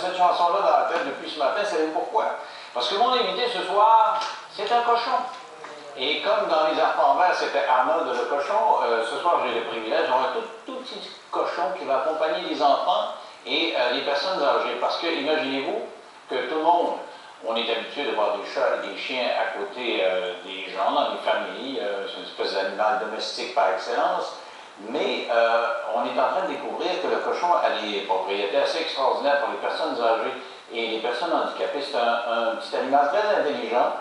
cette chanson-là dans la tête depuis ce matin, savez-vous pourquoi? Parce que mon invité ce soir, c'est un cochon. Et comme dans Les Enfants Verts, c'était Arnold le cochon, ce soir j'ai le privilège d'avoir un tout petit cochon qui va accompagner les enfants et les personnes âgées. Parce que imaginez-vous que tout le monde, on est habitué de voir des chats et des chiens à côté des gens dans les familles, c'est une espèce d'animal domestique par excellence. Mais on est en train de découvrir que le cochon a des propriétés assez extraordinaires pour les personnes âgées et les personnes handicapées. C'est un petit animal très intelligent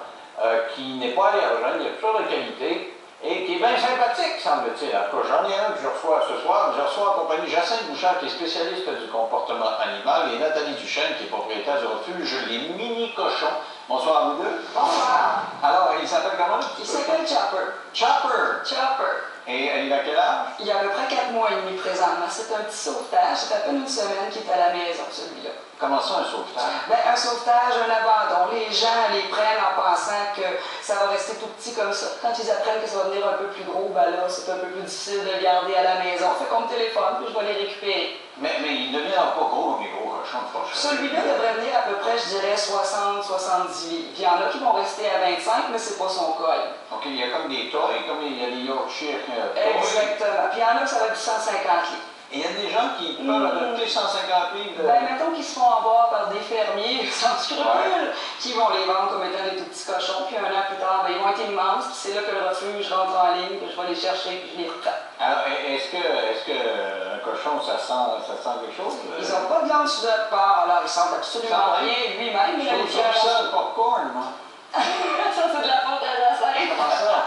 qui n'est pas allergène, il a toutes sortes de qualités et qui est bien sympathique, semble-t-il. En tout cas, j'en ai un que je reçois ce soir. Je reçois en compagnie Jacinthe Bouchard, qui est spécialiste du comportement animal, et Nathalie Duchesne, qui est propriétaire du refuge Les Mini-Cochons. Bonsoir à vous deux. Bonsoir. Alors, il s'appelle comment le petit cochon? Il s'appelle Chopper. Chopper. Chopper. Et il a quel âge? Il a à peu près 4 mois et demi présentement. C'est un petit sauvetage. Ça fait à peine une semaine qu'il est à la maison, celui-là. Comment ça, un sauvetage? Ben, un sauvetage, un abandon. Les gens les prennent en pensant que ça va rester tout petit comme ça. Quand ils apprennent que ça va devenir un peu plus gros, ben là, c'est un peu plus difficile de le garder à la maison. Fait qu'on me téléphone, puis je vais les récupérer. Mais il ne devient pas gros comme les gros cochons de porcherie. Celui-là devrait venir à peu près, je dirais, 60-70 livres. Puis il y en a qui vont rester à 25, mais c'est pas son cas. OK, il y a comme des toys, comme il y a des Yorkshire. Exactement. Puis il y en a que ça va être du 150 livres. Et il y a des gens qui peuvent adopter 150 livres de... Ben, mettons qu'ils se font avoir par des fermiers sans scrupules, qui vont les vendre comme étant des tout petits cochons, puis un an plus tard, ben, ils vont être immenses, puis c'est là que le refuge rentre en ligne, puis je vais les chercher, puis je les reprends. Alors, est-ce que un cochon, ça sent quelque chose? Ils n'ont pas de glande sous de part, alors ils sentent absolument rien lui-même. Je trouve ça le popcorn, moi. Ça, c'est de la faute à Jacinthe. Comment ça?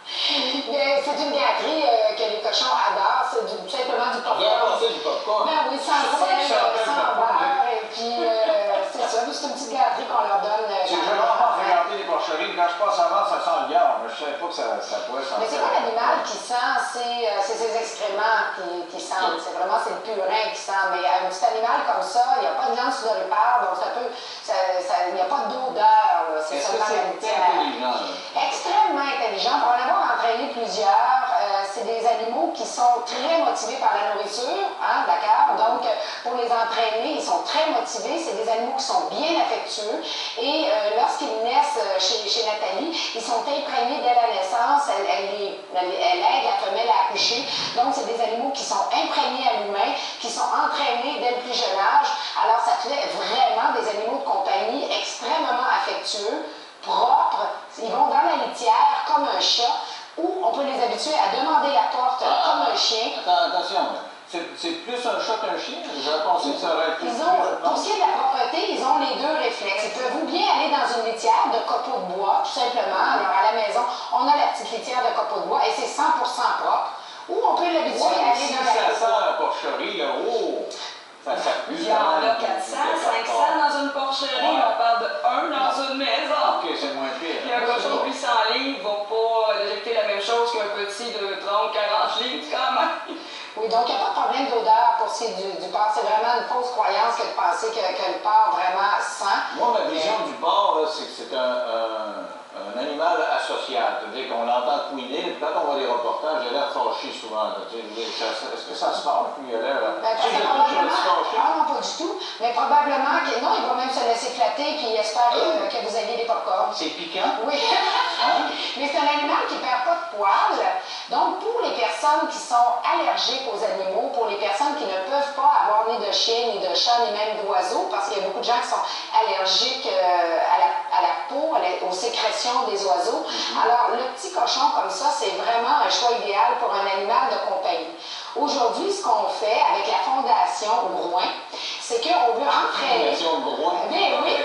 C'est une gâterie que les cochons adorent, c'est simplement du popcorn. On va passer du popcorn. Ben oui, sans sel, sans beurre, et puis c'est ça, c'est une petite gâterie qu'on leur donne. J'ai vraiment fréquenté les porcheries, quand je passe avant, ça sent le garde, mais je ne savais pas que ça pouvait sentir. Mais c'est pas l'animal qui sent, c'est ses excréments qui sentent, c'est vraiment le purin qui sent, mais un petit animal comme ça, il n'y a pas de glande sudoripare, donc il n'y a pas d'odeur, c'est seulement la litière. Extrêmement intelligent, pour en avoir entraîné plusieurs, c'est des animaux qui sont très motivés par la nourriture, hein, d'accord? Donc, pour les entraîner, ils sont très motivés. C'est des animaux qui sont bien affectueux. Et lorsqu'ils naissent chez Nathalie, ils sont imprégnés dès la naissance. Elle aide la femelle à accoucher. Donc, c'est des animaux qui sont imprégnés à l'humain, qui sont entraînés dès le plus jeune âge. Alors, ça fait vraiment des animaux de compagnie extrêmement affectueux, propres. Ils vont dans la litière comme un chat, ou on peut les habituer à demander la porte comme un chien. Attention, c'est plus un chat qu'un chien? J'aurais pensé que ça aurait été plus... Pour ce qui est de la propreté, ils ont les deux réflexes. Ils peuvent ou bien aller dans une litière de copeaux de bois, tout simplement. Alors à la maison, on a la petite litière de copeaux de bois et c'est 100% propre. Ou on peut l'habituer à aller dans la... Si ça sent la porcherie, là, oh! Il y en a 400, 500 dans une porcherie, on parle de 1 dans une maison. OK, c'est moins pire. Puis un cochon de 800 livres ne va pas détecter la même chose qu'un petit de 30, 40 livres quand même. Oui, donc il n'y a pas de problème d'odeur pour ce qui est du porc. C'est vraiment une fausse croyance que de penser que le porc vraiment sent. Moi, ma vision du porc, c'est que c'est un animal asocial. C'est-à-dire qu'on l'entend couiner, et quand on voit des reportages, il a l'air fâché souvent. Est-ce que ça se passe? Puis il a l'air... Non, pas du tout. Mais probablement que... Non, il va même se laisser flatter, puis il espère que vous ayez des pop-corns. C'est piquant? Oui. Hein? Mais c'est un animal qui ne perd pas de poils. Donc, pour les personnes qui sont allergiques aux animaux, pour les personnes qui ne peuvent pas avoir ni de chien, ni de chat, ni même d'oiseaux, parce qu'il y a beaucoup de gens qui sont allergiques à la peau, aux sécrétions des oiseaux. Alors, le petit cochon comme ça, c'est vraiment un choix idéal pour un animal de compagnie. Aujourd'hui, ce qu'on fait avec la Fondation Drouin, c'est qu'on veut entraîner... Fondation Drouin? Mais oui!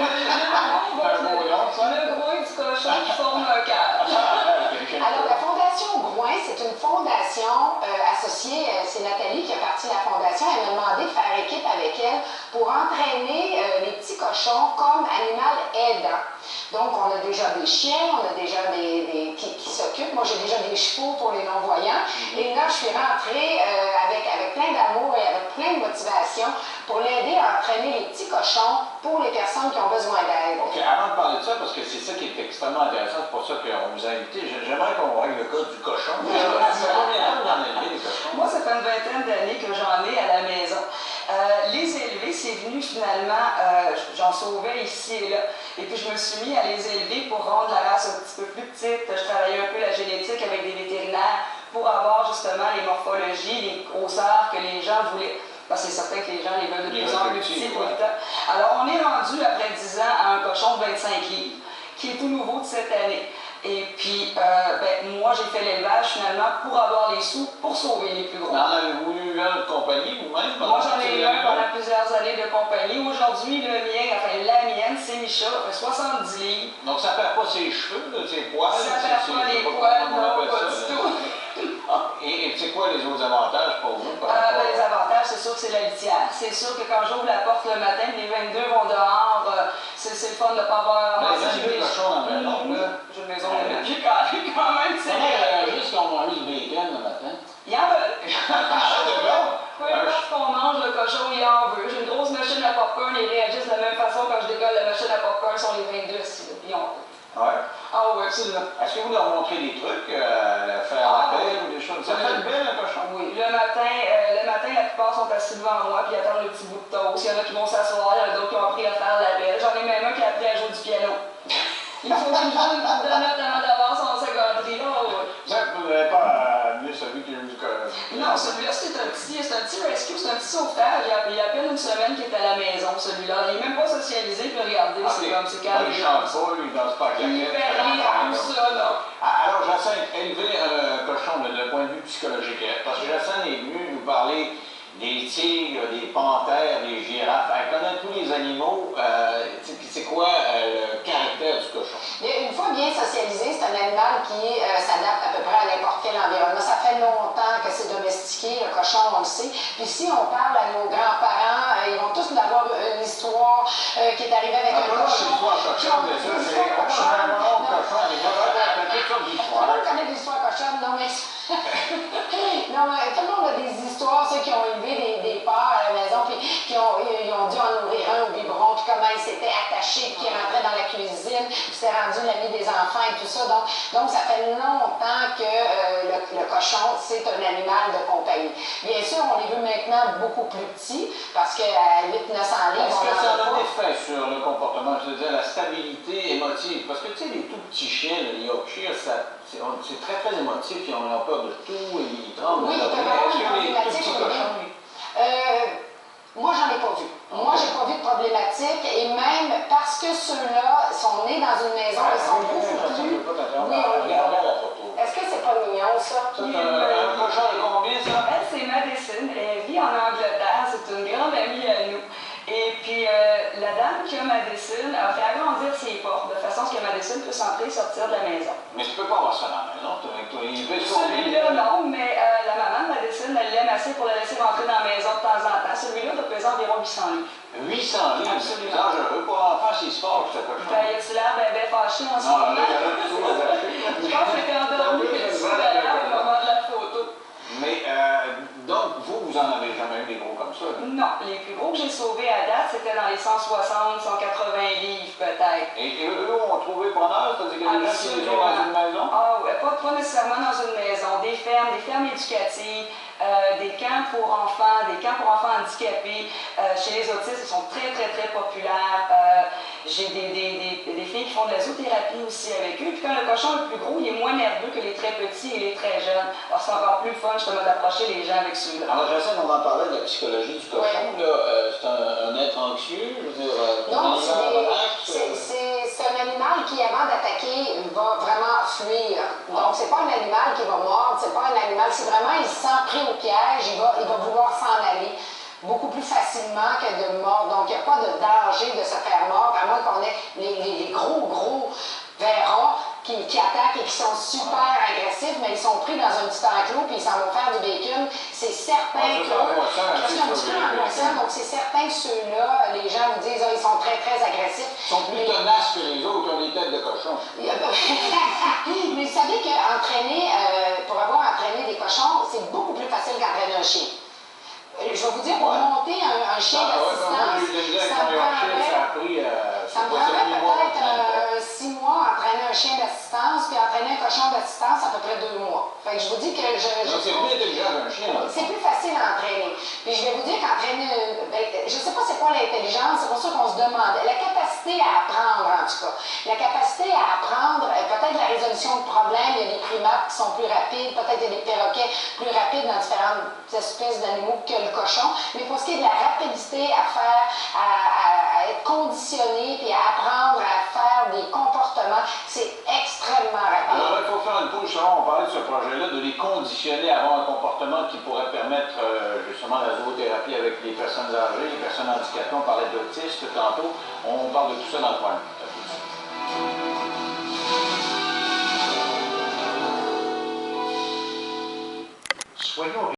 Le gros du cochon qui forme un cœur. Alors, la Fondation Drouin, c'est une fondation associée, c'est Nathalie qui a parti la fondation. Elle m'a demandé de faire équipe avec elle pour entraîner les petits cochons comme animal aidant. Donc, on a déjà des chiens, on a déjà qui s'occupent. Moi, j'ai déjà des chevaux pour les non-voyants. Et là, je suis rentrée avec plein d'amour et avec plein de motivation pour l'aider à entraîner les petits cochons pour les personnes qui ont besoin d'aide. OK, avant de parler de ça, parce que c'est ça qui est extrêmement intéressant, c'est pour ça qu'on vous a invité, j'aimerais qu'on règle le cas du cochon. fait combien de temps que vous en élevez, des cochons? Moi, ça fait une vingtaine d'années que j'en ai à la maison. Les élever, c'est venu finalement, j'en sauvais ici et là. Et puis, je me suis mis à les élever pour rendre la race un petit peu plus petite. Je travaillais un peu la génétique avec des vétérinaires pour avoir justement les morphologies, les grosseurs que les gens voulaient. Parce que c'est certain que les gens les veulent de plus en plus petits tout le temps. Alors, on est rendu, après 10 ans, à un cochon de 25 livres, qui est tout nouveau de cette année. Et puis, moi, j'ai fait l'élevage finalement pour avoir les sous, pour sauver les plus gros. En avez-vous eu un de compagnie vous-même? Moi, j'en ai eu un pendant plusieurs années de compagnie. Aujourd'hui, le mien, enfin la mienne, c'est Micha, elle fait 70 livres. Donc, ça ne perd pas ses cheveux, ses poils? Ça ne perd pas les poils, non, pas du tout. Et c'est quoi les autres avantages pour vous? Les avantages, c'est sûr que c'est la litière. C'est sûr que quand j'ouvre la porte le matin, les 22 vont dehors, c'est le fun de ne pas avoir... Les 22 cochons dans la maison, là. J'ai une maison de pied carré quand même, c'est... Comment réagissent quand on mange du bacon le matin? Il en veut. Peu importe qu'on mange, le cochon, il en veut. J'ai une grosse machine à popcorn, ils réagissent de la même façon quand je décolle la machine à popcorn sur les 22 ici. Ils en veulent. Ouais. Ah oui, absolument. Est-ce que vous leur montrez des trucs, faire la paix ou des choses? Ça fait le bel, un cochon? Oui. Le matin, la plupart sont assis devant moi puis attendent le petit bout de toast. Il y en a qui vont s'asseoir, il y en a d'autres qui ont appris à faire la belle. J'en ai même un qui a appris à jouer du piano. Il faut qu'il joue une couple de notes avant d'avoir son secondaire. Vous n'avez pas amené celui qui a eu du cochon? Non, celui-là, c'est un petit rescue, c'est un petit sauvetage. Il y a à peine une semaine qu'il est à la maison, celui-là. Il n'est même pas socialisé, puis regardez, c'est comme, c'est carré. Il ne chante pas, lui, il danse pas à claquette. Il fait rien, tout ça, non. Alors, Jacinthe, élever un cochon de point de vue psychologique, parce que Jacinthe est venu nous parler des tigres, des panthères, des girafes. Elle connaît tous les animaux. C'est quoi le caractère du cochon? Une fois bien socialisé, c'est un animal qui s'adapte à peu près à n'importe quel environnement. Ça fait longtemps que c'est domestiqué, le cochon, on le sait. Puis si on parle à nos grands-parents, ils vont tous nous avoir une histoire qui est arrivée avec un cochon. L'histoire cochonne, mais ça, c'est... Tout le monde connaît des histoires cochonnes, non mais... non, mais tout le monde a des histoires, ceux qui ont élevé des porcs à la maison, puis qui ont dû en nourrir un au biberon, puis comment ils s'étaient attachés, puis qui rentraient dans la cuisine, puis s'est rendu l'ami des enfants et tout ça. Donc ça fait longtemps que le cochon, c'est un animal de compagnie. Bien sûr, on les veut maintenant beaucoup plus petits, parce qu'à 800-900 livres, est-ce que on ça en a un a pas. effet sur le comportement, je veux dire, la stabilité émotive? Parce que, tu sais, les tout petits chiens, les Yorkshire, c'est très, très émotif, ils ont peur de tout, ils tremblent. Oui, ils peuvent avoir une problématique. Moi, j'en ai pas vu. Moi, j'ai pas vu de problématique, et même parce que ceux-là sont nés dans une maison, ils sont beaucoup plus... Oui, est-ce que c'est pas mignon, ça? C'est un cochon de combien, ça? Elle, c'est Madison. Elle vit en Angleterre. C'est une grande amie à nous. Et puis, la dame qui a Madison a fait agrandir ses portes de façon à ce que Madison puisse entrer et sortir de la maison. Mais tu peux pas avoir ça dans la maison, il veut Celui-là, non, mais la maman de Madison, elle l'aime assez pour la laisser rentrer dans la maison de temps en temps. Celui-là doit peser environ 800 livres. 800 livres? C'est dangereux pour l'enfant s'il se fâche, ce cochon. Ben, il a-tu l'air bien fâché en ce moment? Non, là, il y en a plutôt à Je pense qu'il était endormi, il est derrière au moment de la photo. Mais, donc, vous en avez jamais eu des gros comme ça? Là? Non, les plus gros que j'ai sauvés à date, c'était dans les 160, 180 livres peut-être. Et eux ont trouvé preneur, c'est-à-dire que les gens qui les ont dans une maison? Ah oui, pas nécessairement dans une maison, des fermes éducatives, des camps pour enfants handicapés. Chez les autistes, ils sont très, très, très populaires. J'ai des filles qui font de la zoothérapie aussi avec eux. Puis quand le cochon est plus gros, il est moins nerveux que les très petits et les très jeunes. Alors c'est encore plus fun justement d'approcher les gens avec ceux-là. Alors Jacinthe, on en parlait de la psychologie du cochon. Oui. C'est un être anxieux, je veux dire, non, c'est un animal qui, avant d'attaquer, va vraiment fuir. Donc, c'est pas un animal qui va mordre, c'est pas un animal, c'est vraiment, il se sent pris au piège, il va vouloir s'en aller beaucoup plus facilement que de mordre. Donc, il n'y a pas de danger de se faire mordre, à moins qu'on ait les gros verrons qui attaquent et qui sont super agressifs, mais ils sont pris dans un petit enclos puis ils s'en vont faire du bacon. C'est certain que... C'est un petit peu angoissant, donc c'est certain que ceux-là, les gens vous disent, ils sont très, très agressifs. Ils sont plus tenaces que les autres, ils ont des têtes de cochon. Mais vous savez que pour avoir entraîné des cochons, c'est beaucoup plus facile qu'entraîner un chien. Je vais vous dire, pour monter un chien d'assistance, ça me prendrait peut-être 6 mois à entraîner un chien d'assistance, puis entraîner entraîner un cochon d'assistance à peu près 2 mois. Fait que je vous dis que Donc c'est plus intelligent qu'un chien. c'est plus facile à entraîner. Puis je vais vous dire qu'entraîner, je ne sais pas c'est quoi l'intelligence, c'est pour ça qu'on se demande. La capacité à apprendre, en tout cas. La capacité à apprendre, peut-être la résolution de problèmes, il y a des primates qui sont plus rapides, peut-être il y a des perroquets plus rapides dans différentes espèces d'animaux que le cochon. Mais pour ce qui est de la rapidité à faire, à être conditionné, puis à apprendre à faire des comportements, c'est extrêmement rapide. Alors là, il faut faire une pause. On parlait de ce projet-là, de les conditionner à avoir un comportement qui pourrait permettre justement la zoothérapie avec les personnes âgées, les personnes handicapées. On parlait d'autisme tantôt. On parle de tout ça dans le coin. Soyons